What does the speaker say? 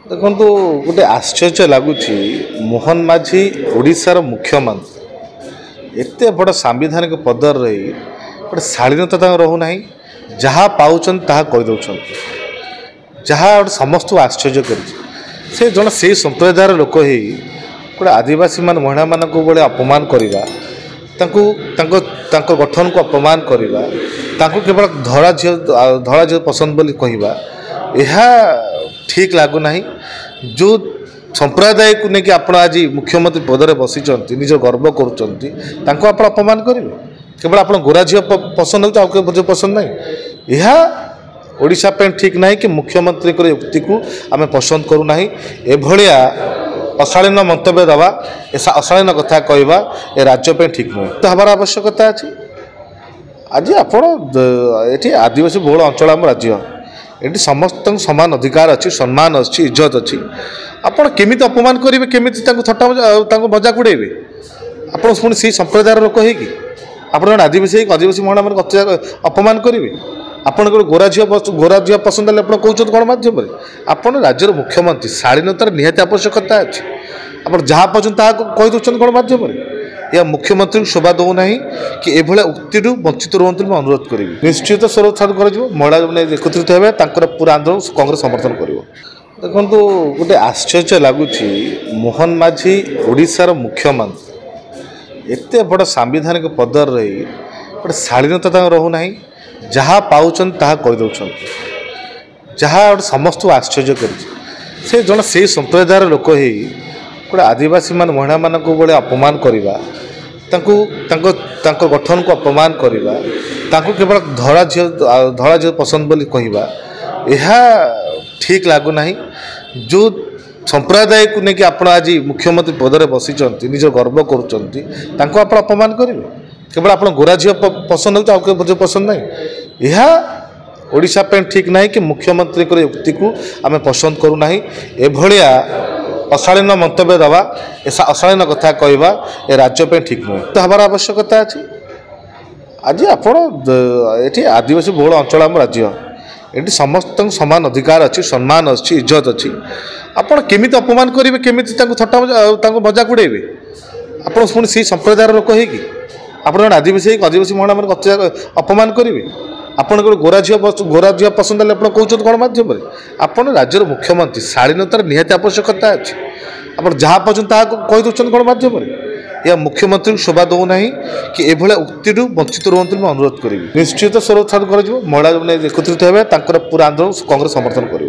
देखो गोटे आश्चर्य लगुच मोहन माझी ओडिशार मुख्यमंत्री एत बड़ सांविधानिक पदर रही गोटे शालीनता रोना जहाँ पाँच कहीदे जहाँ गोटे समस्त आश्चर्य कर जन से संप्रदायर लोक ही गोटे आदिवासी मान महिला मान बड़े अपमान करवा गठन को अपमान करवा केवल धड़ा झी पसंद बोली कहवा यह ठीक लगुना जो संप्रदाय को लेकिन आप आज मुख्यमंत्री पदर बसी निज गर्व कर अपमान करेंगे केवल आप गोरा झी पसंद हो पसंद ना यह ओडिशा पे ठीक ना कि मुख्यमंत्री युक्ति को आम पसंद करूना एभलिया अशालीन मंतव्य दवा अशालीन कथा कहवा ए राज्य पे ठीक नुहे तो हमार आवश्यकता अच्छी आज आप आदिवासी बहुल अंचल आम राज्य ये समस्त समान अधिकार अच्छी सम्मान अच्छी इज्जत अच्छी आपड़ केमी अपमान करेंगे केमी थट्टा मजाक उड़ेबे आप से संप्रदायर लोक होगी आप आदिवासी आदिवासी महिला मान अपमान करेंगे आपन गोरा झील पसंद है कहते गणमाध्यम आप राज्यर मुख्यमंत्री शालीनतार निहाती आवश्यकता अच्छी आप जहाँ पर्यटन कहीदे गणमाध्यम या मुख्यमंत्री को शोभा दौना कि एभलिया उक्ति वंचित रुहतु अनुरोध करी निश्चित स्वर उत्थान कर महिला मैंने एकत्रित होकर पूरा आंदोलन कांग्रेस समर्थन कर देखो गोटे आश्चर्य लगुच मोहन माझी ओडिशार मुख्यमंत्री एत बड़ सांविधानिक पदर रही गोटे शालीनता रोना जहाँ पाँच कहीदे जहाँ गोटे समस्त आश्चर्य कर जन से संप्रदायर लोक ही गोटे आदिवासी मान महिला मान बड़े अपमान करवा गठन को अपमान करवा केवल धड़ा झी पसंद बोली कहवा यह ठीक लगुना जो संप्रदाय को लेकिन आप आज मुख्यमंत्री पदर बसी निज गर्व कर अपमान करेंगे केवल आप गोरा झी पसंद हो पसंद ना यह ओडिशा पे ठीक ना कि मुख्यमंत्री युक्ति को आम पसंद करूना एभलिया अशालीन मंतव्य दवा अशालीन कथा कहवा ए राज्य पे ठीक नुहे तो हमार आवश्यकता अच्छी आज आप आदिवासी बहुल अंचल आम राज्य ये समस्त समान अधिकार अच्छी सम्मान अच्छी इज्जत अच्छी आपड़ केमी अपमान करेंगे केमी थट्टा मजाक उड़ेबे आप से संप्रदायर लोक होगी आप आदिवासी आदिवासी महिला मान अपमान करेंगे आप गोरा झील पसंद है कहते गणमाध्यम आप राज्यर मुख्यमंत्री शालीनतार निहाती आवश्यकता अच्छी आप जहाँ पर्यटन कहीदे गणमाध्यम या मुख्यमंत्री को शोभा दौना कि एभलिया उक्ति वंचित रुहतु अनुरोध करी निश्चित स्वर उत्थान कर महिला मैंने एकत्रित होकर पूरा आंदोलन कांग्रेस समर्थन कर।